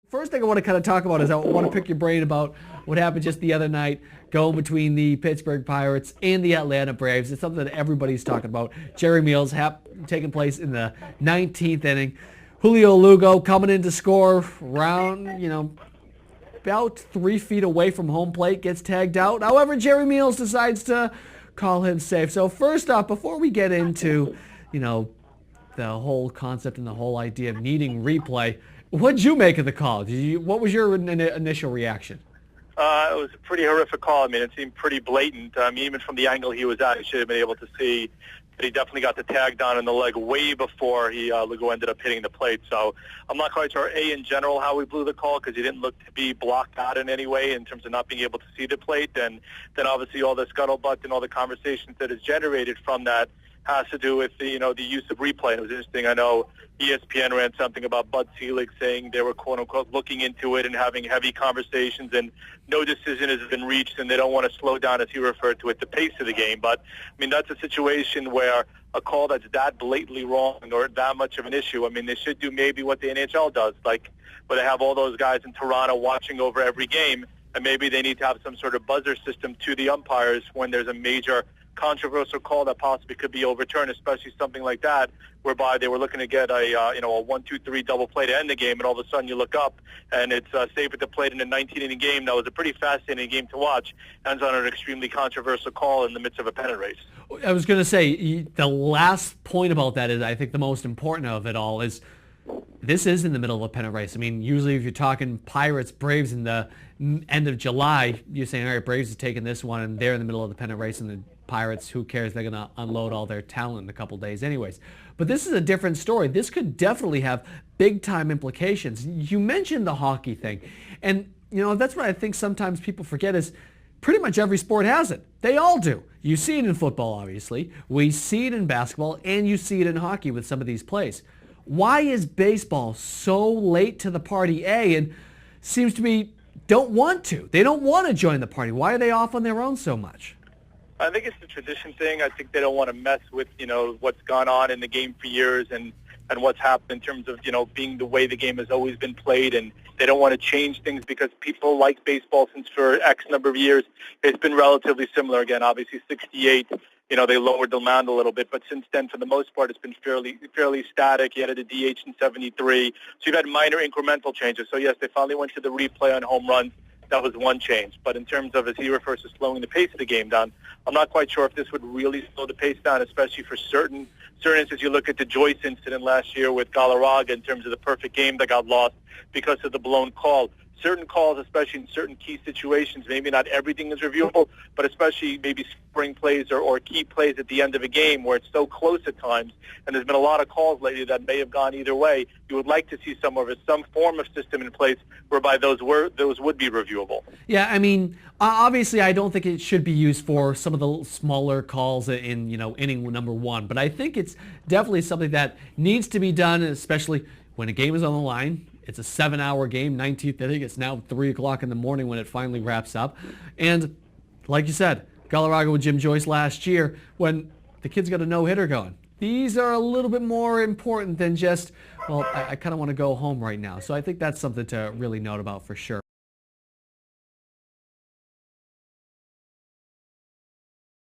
First thing I want to kind of talk about is I want to pick your brain about what happened just the other night going between the Pittsburgh Pirates and the Atlanta Braves. It's something that everybody's talking about. Jerry Meals taking place in the 19th inning. Julio Lugo coming in to score around, about 3 feet away from home plate, gets tagged out. However, Jerry Meals decides to call him safe. So first off, before we get into, the whole concept and the whole idea of needing replay, what'd you make of the call? What was your initial reaction? It was a pretty horrific call. I mean, it seemed pretty blatant. Even from the angle he was at, you should have been able to see that he definitely got the tag down in the leg way before Lugo ended up hitting the plate. So I'm not quite sure, in general, how we blew the call, because he didn't look to be blocked out in any way in terms of not being able to see the plate. And then obviously all the scuttlebutt and all the conversations that is generated from that has to do with the use of replay. And it was interesting. I know ESPN ran something about Bud Selig saying they were quote unquote looking into it and having heavy conversations, and no decision has been reached, and they don't want to slow down, as he referred to it, the pace of the game. But I mean, that's a situation where a call that's that blatantly wrong or that much of an issue, I mean, they should do maybe what the NHL does, like where they have all those guys in Toronto watching over every game, and maybe they need to have some sort of buzzer system to the umpires when there's a major controversial call that possibly could be overturned, especially something like that, whereby they were looking to get a 1-2-3 double play to end the game, and all of a sudden you look up and it's safe at the plate in a 19-inning game. That was a pretty fascinating game to watch. Ends on an extremely controversial call in the midst of a pennant race. I was going to say, the last point about that is, I think the most important of it all is, this is in the middle of a pennant race. I mean, usually if you're talking Pirates, Braves in the end of July, you're saying, all right, Braves is taking this one, and they're in the middle of the pennant race, and the Pirates, who cares? They're going to unload all their talent in a couple days anyways. But this is a different story. This could definitely have big-time implications. You mentioned the hockey thing. And, that's what I think sometimes people forget is pretty much every sport has it. They all do. You see it in football, obviously. We see it in basketball, and you see it in hockey with some of these plays. Why is baseball so late to the party, and seems to be don't want to? They don't want to join the party. Why are they off on their own so much? I think it's the tradition thing. I think they don't want to mess with, what's gone on in the game for years and what's happened in terms of, being the way the game has always been played. And they don't want to change things because people like baseball since for X number of years. It's been relatively similar. Again, obviously 68, they lowered the mound a little bit. But since then, for the most part, it's been fairly static. You added a DH in 73. So you've had minor incremental changes. So, yes, they finally went to the replay on home runs. That was one change. But in terms of, as he refers to slowing the pace of the game down, I'm not quite sure if this would really slow the pace down, especially for certain instances. You look at the Joyce incident last year with Galarraga in terms of the perfect game that got lost because of the blown call. Certain calls, especially in certain key situations, maybe not everything is reviewable, but especially maybe spring plays or key plays at the end of a game where it's so close at times, and there's been a lot of calls lately that may have gone either way. You would like to see some form of system in place whereby those would be reviewable. Yeah, I mean, obviously I don't think it should be used for some of the smaller calls in, inning number one, but I think it's definitely something that needs to be done, especially when a game is on the line. It's a 7-hour game, 19th inning. It's now 3 o'clock in the morning when it finally wraps up. And like you said, Galarraga with Jim Joyce last year, when the kid's got a no-hitter going. These are a little bit more important than just, well, I kind of want to go home right now. So I think that's something to really note about for sure.